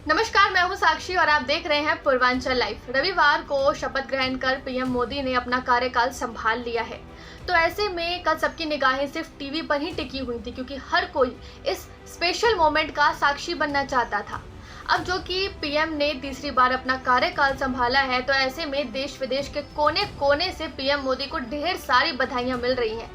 नमस्कार, मैं हूं साक्षी और आप देख रहे हैं पूर्वांचल लाइव। रविवार को शपथ ग्रहण कर पीएम मोदी ने अपना कार्यकाल संभाल लिया है। तो ऐसे में कल सबकी निगाहें सिर्फ टीवी पर ही टिकी हुई थी, क्योंकि हर कोई इस स्पेशल मोमेंट का साक्षी बनना चाहता था। अब जो कि पीएम ने तीसरी बार अपना कार्यकाल संभाला है, तो ऐसे में देश विदेश के कोने कोने से पीएम मोदी को ढेर सारी बधाइयां मिल रही हैं।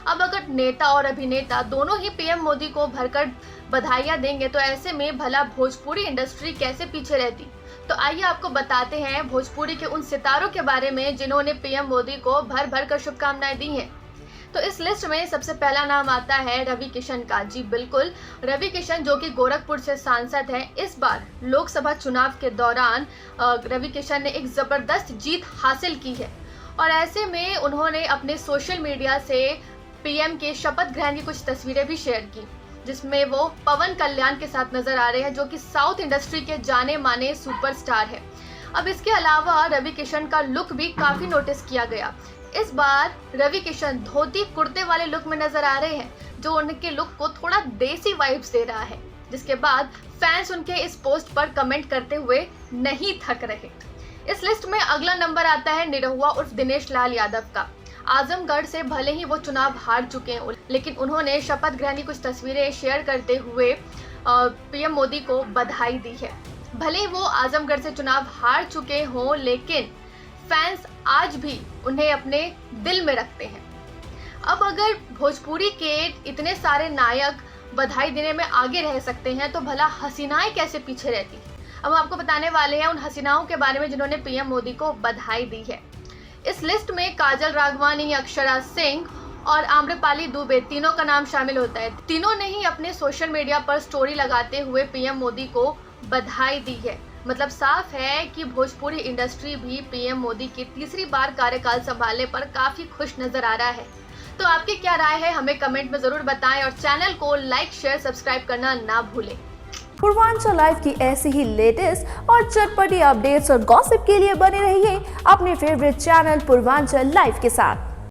अब अगर नेता और अभिनेता दोनों ही पीएम मोदी को भरकर बधाइयां देंगे, तो ऐसे में भला भोजपुरी इंडस्ट्री कैसे पीछे रहती। तो आइए आपको बताते हैं भोजपुरी के उन सितारों के बारे में जिन्होंने पीएम मोदी को भर भर कर शुभकामनाएं दी हैं। तो इस लिस्ट में सबसे पहला नाम आता है रवि किशन का। जी बिल्कुल, रवि किशन जो कि गोरखपुर से सांसद हैं। इस बार लोकसभा चुनाव के दौरान रवि किशन ने एक जबरदस्त जीत हासिल की है और ऐसे में उन्होंने अपने सोशल मीडिया से पीएम के शपथ ग्रहण की कुछ तस्वीरें भी शेयर की, जिसमें वो पवन कल्याण के साथ नजर आ रहे हैं, जो कि साउथ इंडस्ट्री के जाने माने सुपरस्टार है। अब इसके अलावा रवि किशन का लुक भी काफी नोटिस किया गया। इस बार रवि किशन धोती कुर्ते वाले लुक में नजर आ रहे हैं, जो उनके लुक को थोड़ा देसी वाइब्स दे रहा है। जिसके बाद फैंस उनके इस पोस्ट पर कमेंट करते हुए नहीं थक रहे। इस लिस्ट में अगला नंबर आता है निरहुआ उर्फ दिनेश लाल यादव का। आजमगढ़ से भले ही वो चुनाव हार चुके हैं, लेकिन उन्होंने शपथ ग्रहण की कुछ तस्वीरें शेयर करते हुए पीएम मोदी को बधाई दी है। भले ही वो आजमगढ़ से चुनाव हार चुके हों, लेकिन फैंस आज भी उन्हें अपने दिल में रखते हैं। अब अगर भोजपुरी के इतने सारे नायक बधाई देने में आगे रह सकते हैं, तो भला हसीनाएं कैसे पीछे रहती। अब हम आपको बताने वाले हैं उन हसीनाओं के बारे में जिन्होंने पीएम मोदी को बधाई दी है। इस लिस्ट में काजल राघवानी, अक्षरा सिंह और आम्रपाली दुबे तीनों का नाम शामिल होता है। तीनों ने ही अपने सोशल मीडिया पर स्टोरी लगाते हुए पीएम मोदी को बधाई दी है। मतलब साफ है कि भोजपुरी इंडस्ट्री भी पीएम मोदी के तीसरी बार कार्यकाल संभालने पर काफी खुश नजर आ रहा है। तो आपकी क्या राय है, हमें कमेंट में जरूर बताएं और चैनल को लाइक, शेयर, सब्सक्राइब करना ना भूलें। पूर्वांचल लाइव की ऐसी ही लेटेस्ट और चटपटी अपडेट्स और गॉसिप के लिए बने रहिए अपने फेवरेट चैनल पूर्वांचल लाइव के साथ।